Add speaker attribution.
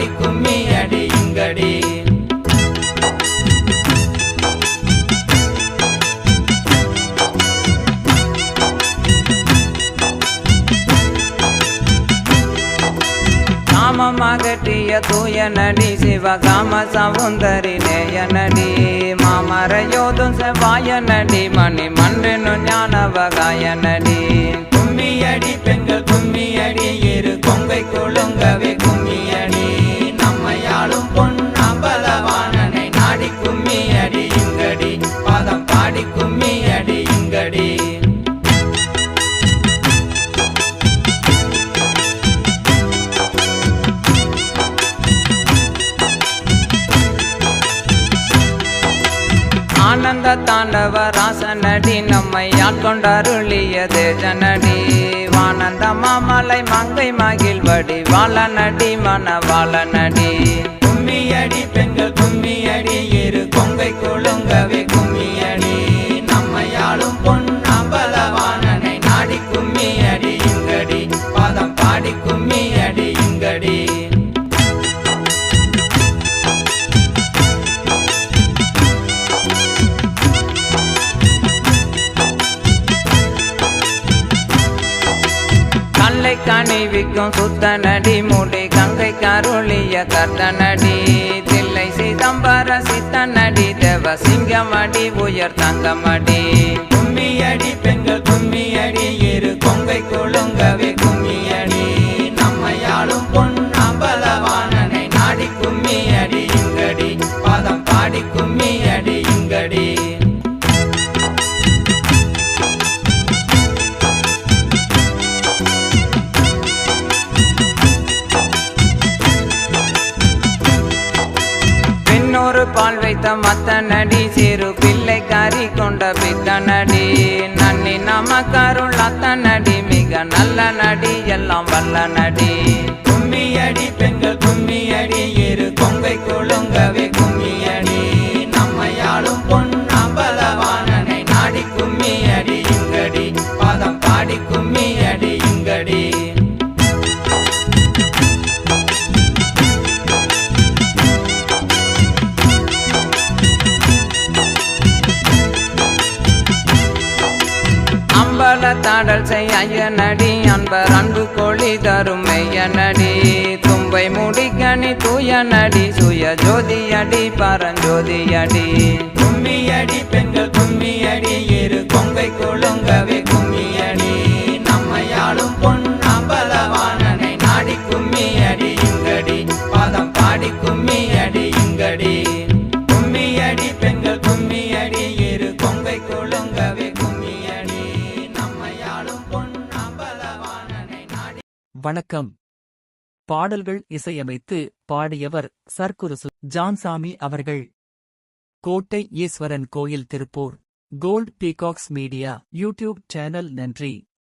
Speaker 1: பாடி கும்மி அடி இங்கடி. காமமாகட்டிய தூய நடி சிவகாம சவுந்தரி நேய நடி மாமரையோதும் செவ்வாய நடி மணி மன்றெனு ஞானவகாய நடி. கும்மியடி பெண்கள் கும்மியடி இரு கொங்கை கொழுங்கவே கும்மியடி நம்மையாளும் பொன்னம்பலவாணனை நாடி கும்மியடி இங்கடி பாதம் பாடி கும்மியடி இங்கடி. ஆனந்த தாண்டவ ராசனடி நம்மை ஆட்கொண்டருளிய தேஜனடி வானந்த மாமலை மங்கை மகிழ்வடி வாழநடி மணவாளனடி. கும்மியடி பெண்கள் கும்மியடி இரு கொங்கை கொழுங்கவே கும்மியடி நம்மையாளும் பொன்னம்பலவாணனை நாடி கும்மியடி இங்கடி பாதம் பாடி கும்மியடி இங்கடி. கணிவிக்கும் சுத்த நடி முடி கங்கை கருளிய கர்த்தனடி தில்லை சிதம்பர சித்த நடி தேவ சிங்கமடி உயர் தங்கமடி. கும்மியடி பெண்கள் கும்மியடி இரு கொங்கை கொழுங்கவே கும்மியடி நம்மையாளும் பொன்னம்பலவாணனை நாடி கும்மியடி இங்கடி பாதம் பாடி கும்மியடி இங்கடி. பால் வைத்த மத்த நடி சிறு பிள்ளை கறி கொண்ட பித்த நடி நன்னி நமக்கருள் அத்த நடி மிக நல்ல நடி எல்லாம் வல்ல நடி. கும்மியடி பெண்கள் கும்மியடி இரு கொங்கை கொழுங்கவே கும்மியடி நம்மையாளும் பொன்னம்பலவாணனை நாடி கும்மியடி இங்கடி பாதம் பாடி கும்மியடி இங்கடி. தாடல் செய்ய நடி அன்பர் அன்பு கோழி தரும் மெய்ய நடி தும்பை முடிக்கணி தூய நடி சுய ஜோதியடி பரஞ்சோதியடி. கும்மியடி பெண்கள் கும்மியடி இரு கொங்கை கொழுங்கவே கும்மியடி நம்மையாளும் பொன்னம்பலவாணனை நாடி கும்மியடி இங்கடி பாதம் பாடி கும்மியடி இங்கடி. கும்மியடி பெண்கள் கும்மியடி இரு கொங்கை கொழுங்கவே கும்மியடி நம்மையாளும் பொன்னம்பலவாணனை நாடி.
Speaker 2: வணக்கம். பாடல்கள் இசையமைத்து பாடியவர் சர்க்குரு ஜான்சாமி அவர்கள். கோட்டை ஈஸ்வரன் கோயில் Tiruppur. Gold peacocks media YouTube channel. நன்றி.